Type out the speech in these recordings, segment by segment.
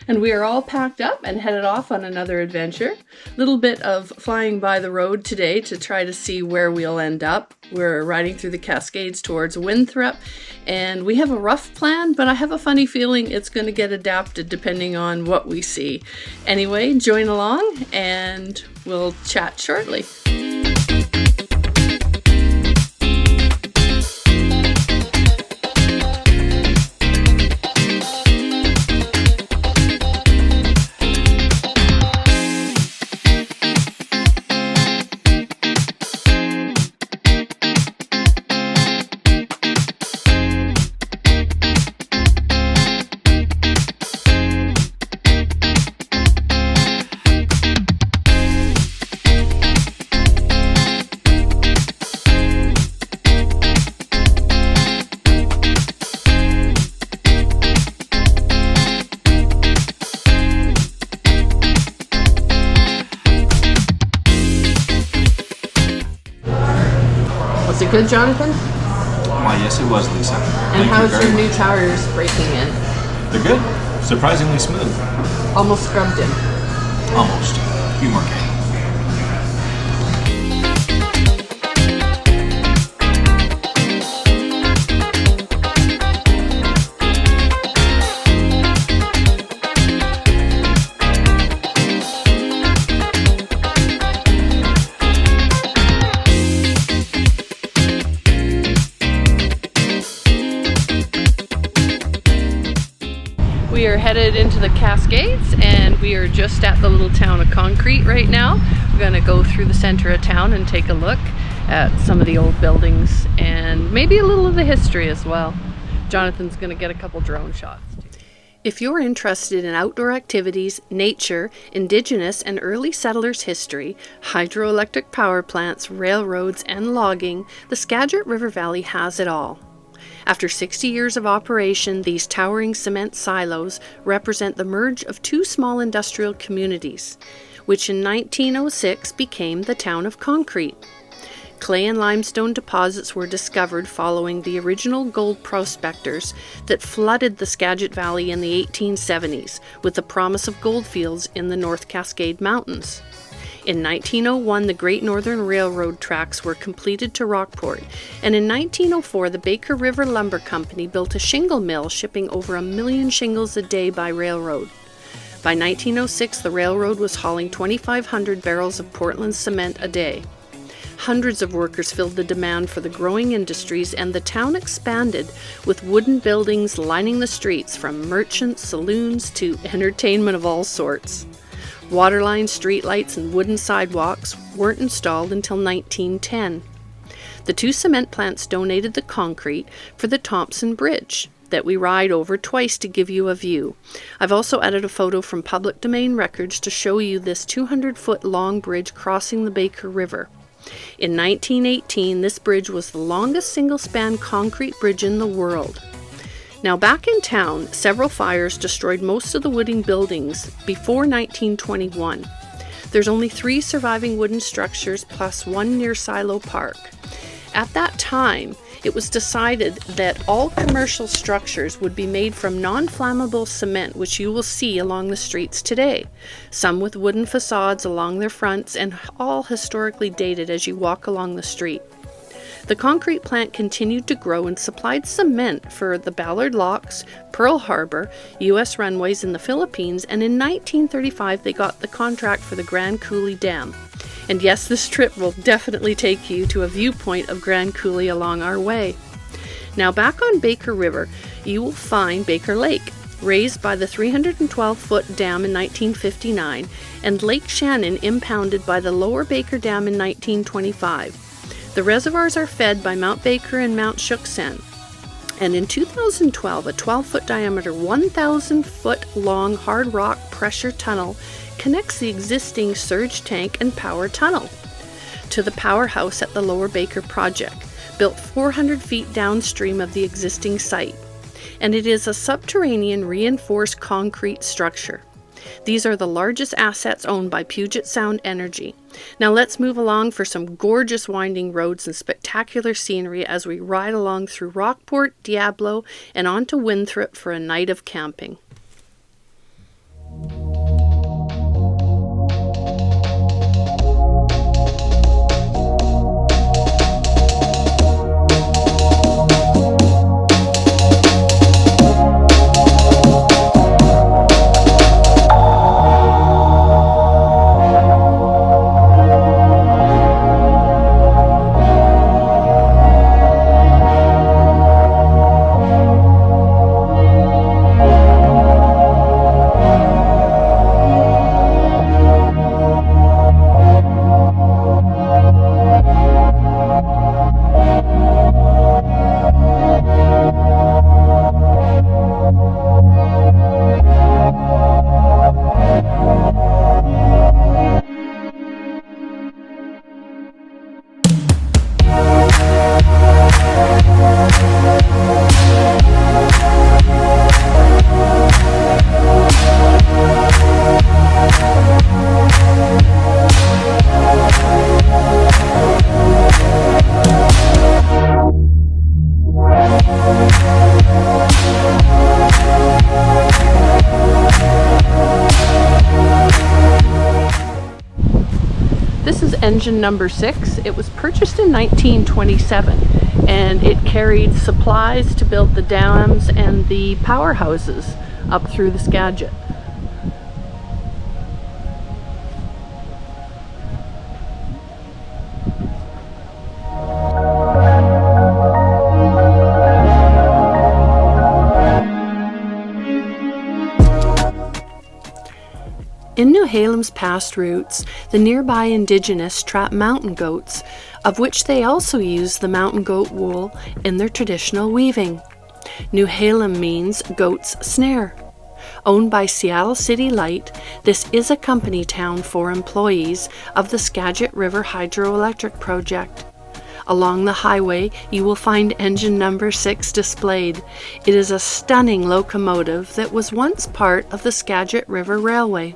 And we are all packed up and headed off on another adventure. Little bit of flying by the road today to try to see where we'll end up. We're riding through the Cascades towards Winthrop, and we have a rough plan, but I have a funny feeling it's going to get adapted depending on what we see. Anyway, join along and we'll chat shortly. Was it good, Jonathan? Why, yes, it was, Lisa. And how's your new tires breaking in? They're good. Surprisingly smooth. Almost scrubbed in. Almost. A few more K. We are headed into the Cascades, and we are just at the little town of Concrete right now. We're going to go through the center of town and take a look at some of the old buildings and maybe a little of the history as well. Jonathan's going to get a couple drone shots too. If you're interested in outdoor activities, nature, indigenous and early settlers' history, hydroelectric power plants, railroads and logging, the Skagit River Valley has it all. After 60 years of operation, these towering cement silos represent the merge of two small industrial communities, which in 1906 became the town of Concrete. Clay and limestone deposits were discovered following the original gold prospectors that flooded the Skagit Valley in the 1870s with the promise of gold fields in the North Cascades Mountains. In 1901, the Great Northern Railroad tracks were completed to Rockport, and in 1904, the Baker River Lumber Company built a shingle mill shipping over 1 million shingles a day by railroad. By 1906, the railroad was hauling 2,500 barrels of Portland cement a day. Hundreds of workers filled the demand for the growing industries, and the town expanded with wooden buildings lining the streets, from merchants, saloons to entertainment of all sorts. Water lines, street lights, and wooden sidewalks weren't installed until 1910. The two cement plants donated the concrete for the Thompson Bridge that we ride over twice to give you a view. I've also added a photo from public domain records to show you this 200-foot long bridge crossing the Baker River. In 1918, this bridge was the longest single-span concrete bridge in the world. Now, back in town, several fires destroyed most of the wooden buildings before 1921. There's only 3 surviving wooden structures plus one near Silo Park. At that time, it was decided that all commercial structures would be made from non-flammable cement, which you will see along the streets today, some with wooden facades along their fronts and all historically dated as you walk along the street. The concrete plant continued to grow and supplied cement for the Ballard Locks, Pearl Harbor, U.S. runways in the Philippines, and in 1935 they got the contract for the Grand Coulee Dam. And yes, this trip will definitely take you to a viewpoint of Grand Coulee along our way. Now, back on Baker River, you will find Baker Lake, raised by the 312-foot dam in 1959, and Lake Shannon impounded by the Lower Baker Dam in 1925. The reservoirs are fed by Mount Baker and Mount Shuksan. And in 2012, a 12-foot diameter, 1,000-foot long hard rock pressure tunnel connects the existing surge tank and power tunnel to the powerhouse at the Lower Baker project, built 400 feet downstream of the existing site. And it is a subterranean reinforced concrete structure. These are the largest assets owned by Puget Sound Energy. Now let's move along for some gorgeous winding roads and spectacular scenery as we ride along through Rockport, Diablo, and on to Winthrop for a night of camping. engine number 6. It was purchased in 1927 and it carried supplies to build the dams and the powerhouses up through the Skagit. In Newhalem's past routes, the nearby indigenous trap mountain goats, of which they also use the mountain goat wool in their traditional weaving. Newhalem means goat's snare. Owned by Seattle City Light, this is a company town for employees of the Skagit River Hydroelectric Project. Along the highway, you will find engine number 6 displayed. It is a stunning locomotive that was once part of the Skagit River Railway.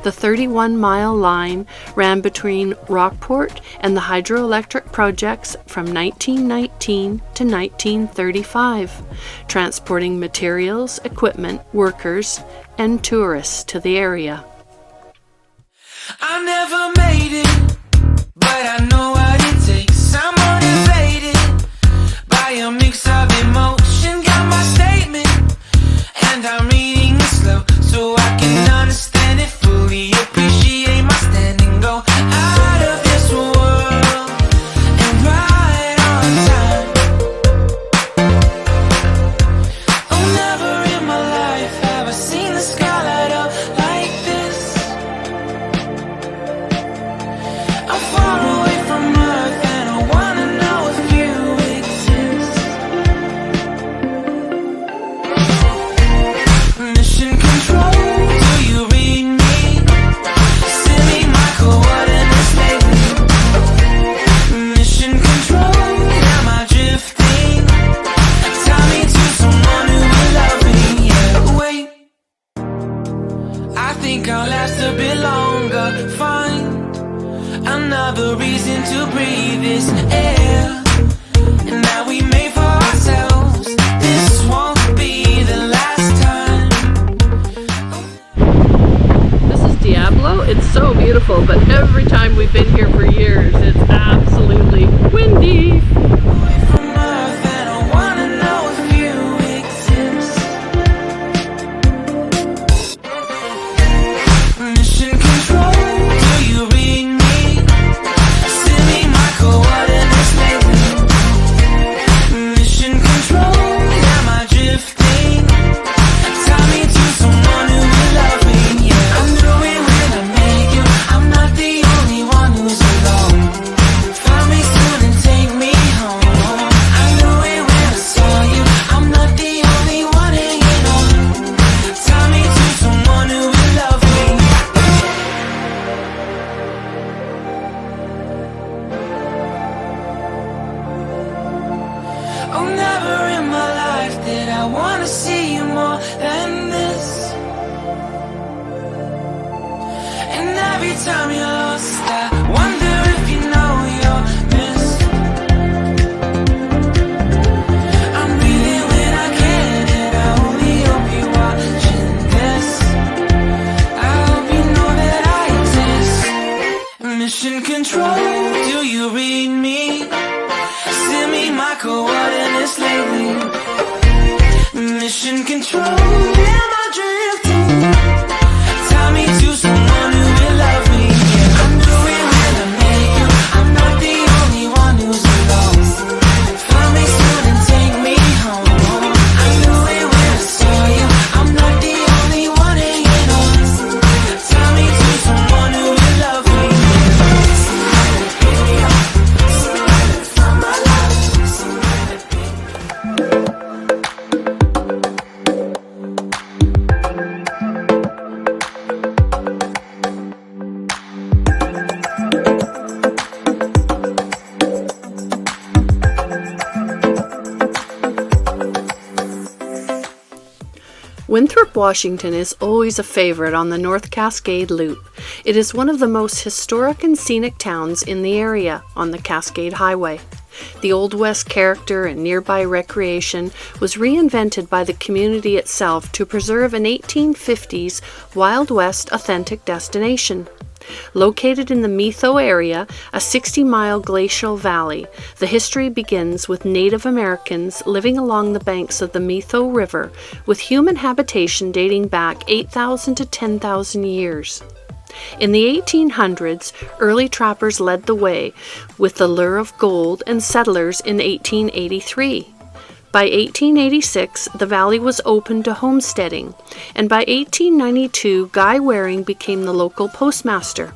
The 31-mile line ran between Rockport and the hydroelectric projects from 1919 to 1935, transporting materials, equipment, workers, and tourists to the area. I never made it, but I know what it takes. I'm motivated by a mix of emotion. Got my statement, and I'm reading it slow so I can understand it fully. Appreciate my standing, go out of this world and right on time. Oh, never in my life have I seen the sky light up like this. I'm far away from Earth and I wanna know if you exist. Mission control, do you read me? Send me my coordinates lately. Mission control, am I drifting? Tie me to someone who will love me. Yeah, wait, I think I'll last a bit longer. Find another reason to breathe this air, and that we made for ourselves. This won't be the last time. This is Diablo. It's so beautiful, but every time we've been here for years, it's absolutely windy. Away from Earth and I wanna know if you exist. Mission control, do you read me? Send me my coordinates lately. Mission control, am I drifting? Tie me to someone who will love me. Yeah, I knew it when I met you. I'm not the only one who's alone. Find me soon and take me home. I knew it when I saw you. I'm not the only one hanging on. Tie me to someone who will love me. Oh, never in my life did I wanna see you more than this. And every time you're lost, I wonder if you know you're missed. I'm breathing when I can, and I only hope you're watching this. I hope you know that I exist. Mission control, do you read me? Send me my coordinates lately. Mission control, am I drifting? Tie me to someone who will love me. Yeah, I knew it when I met you. I'm not the only one who's alone. Find me soon and take me home. I knew it when I saw you. I'm not the only one hanging on. Tie me to someone who will love me. Somebody from my life. Winthrop, Washington is always a favorite on the North Cascade Loop. It is one of the most historic and scenic towns in the area on the Cascade Highway. The Old West character and nearby recreation was reinvented by the community itself to preserve an 1850s Wild West authentic destination. Located in the Metho area, a 60-mile glacial valley, the history begins with Native Americans living along the banks of the Metho River, with human habitation dating back 8,000 to 10,000 years. In the 1800s, early trappers led the way with the lure of gold and settlers in 1883. By 1886, the valley was open to homesteading, and by 1892, Guy Waring became the local postmaster.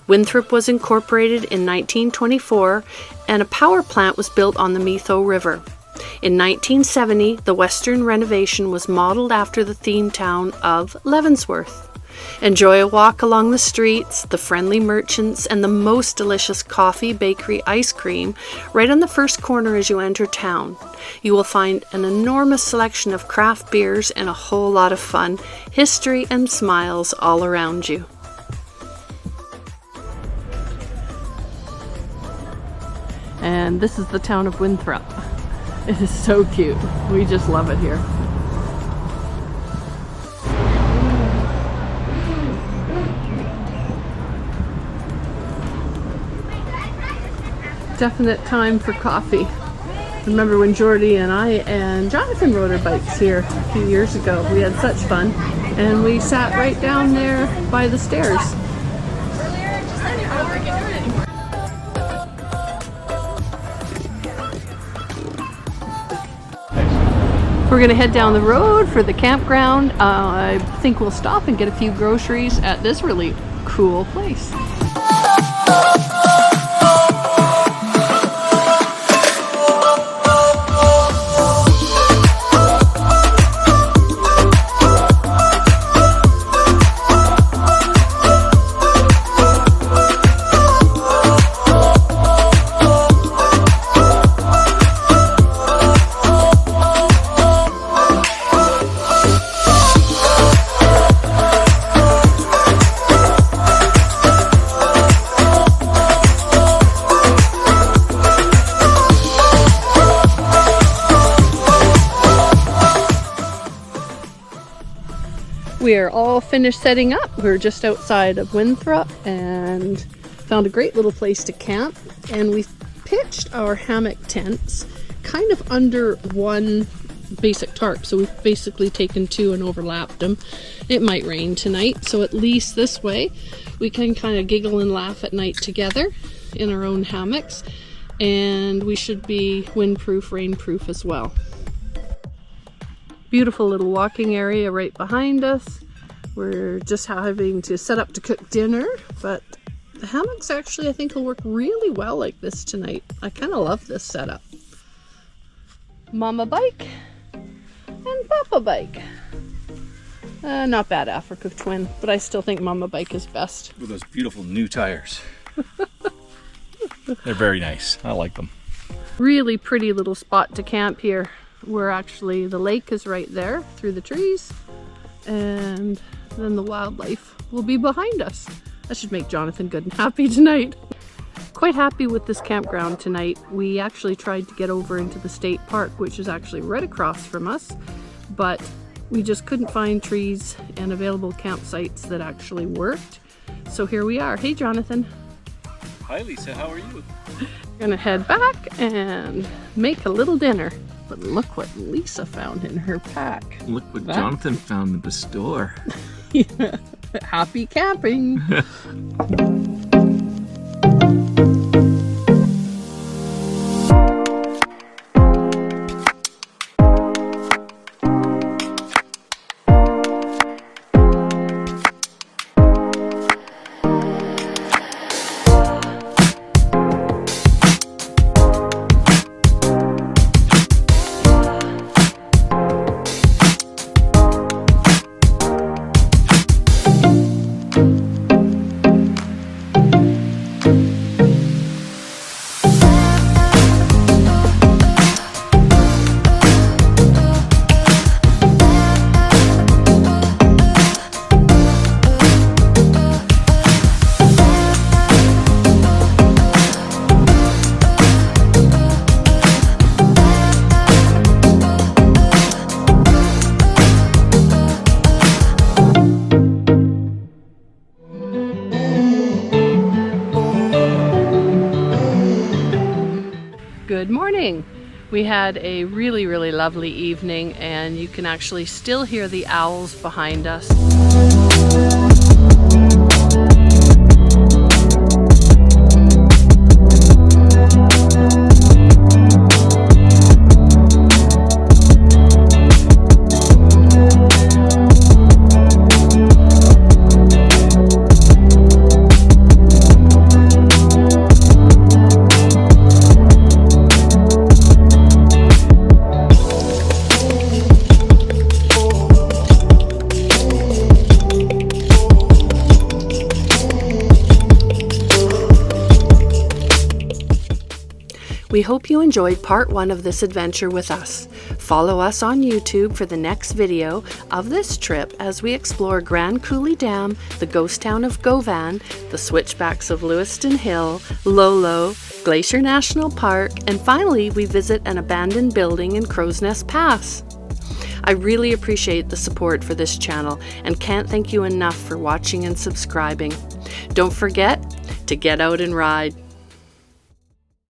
Winthrop was incorporated in 1924, and a power plant was built on the Metho River. In 1970, the western renovation was modeled after the theme town of Leavenworth. Enjoy a walk along the streets, the friendly merchants, and the most delicious coffee, bakery, ice cream right on the first corner as you enter town. You will find an enormous selection of craft beers and a whole lot of fun, history, and smiles all around you. And this is the town of Winthrop. It is so cute. We just love it here. Definite time for coffee. Remember when Jordy and I and Jonathan rode our bikes here a few years ago. We had such fun, and we sat right down there by the stairs. We're gonna head down the road for the campground. I think we'll stop and get a few groceries at this really cool place. We are all finished setting up. We're just outside of Winthrop and found a great little place to camp, and we pitched our hammock tents kind of under one basic tarp, so we've basically taken two and overlapped them. It might rain tonight, so at least this way we can kind of giggle and laugh at night together in our own hammocks, and we should be windproof, rainproof as well. Beautiful little walking area right behind us. We're just having to set up to cook dinner, but the hammocks actually I think will work really well like this tonight. I kind of love this setup. Mama bike and Papa bike. Not bad Africa twin, but I still think Mama bike is best. With those beautiful new tires. They're very nice. I like them. Really pretty little spot to camp here. We're actually, the lake is right there through the trees, and then the wildlife will be behind us. That should make Jonathan good and happy tonight. Quite happy with this campground tonight. We actually tried to get over into the state park, which is actually right across from us, but we just couldn't find trees and available campsites that actually worked. So here we are. Hey Jonathan. Hi Lisa, how are you? We're gonna head back and make a little dinner. But look what Lisa found in her pack. Look what Jonathan found in the store. Yeah. Happy camping. enjoying. We had a really, really lovely evening, and you can actually still hear the owls behind us. We hope you enjoyed part 1 of this adventure with us. Follow us on YouTube for the next video of this trip as we explore Grand Coulee Dam, the ghost town of Govan, the switchbacks of Lewiston Hill, Lolo, Glacier National Park, and finally we visit an abandoned building in Crow's Nest Pass. I really appreciate the support for this channel and can't thank you enough for watching and subscribing. Don't forget to get out and ride.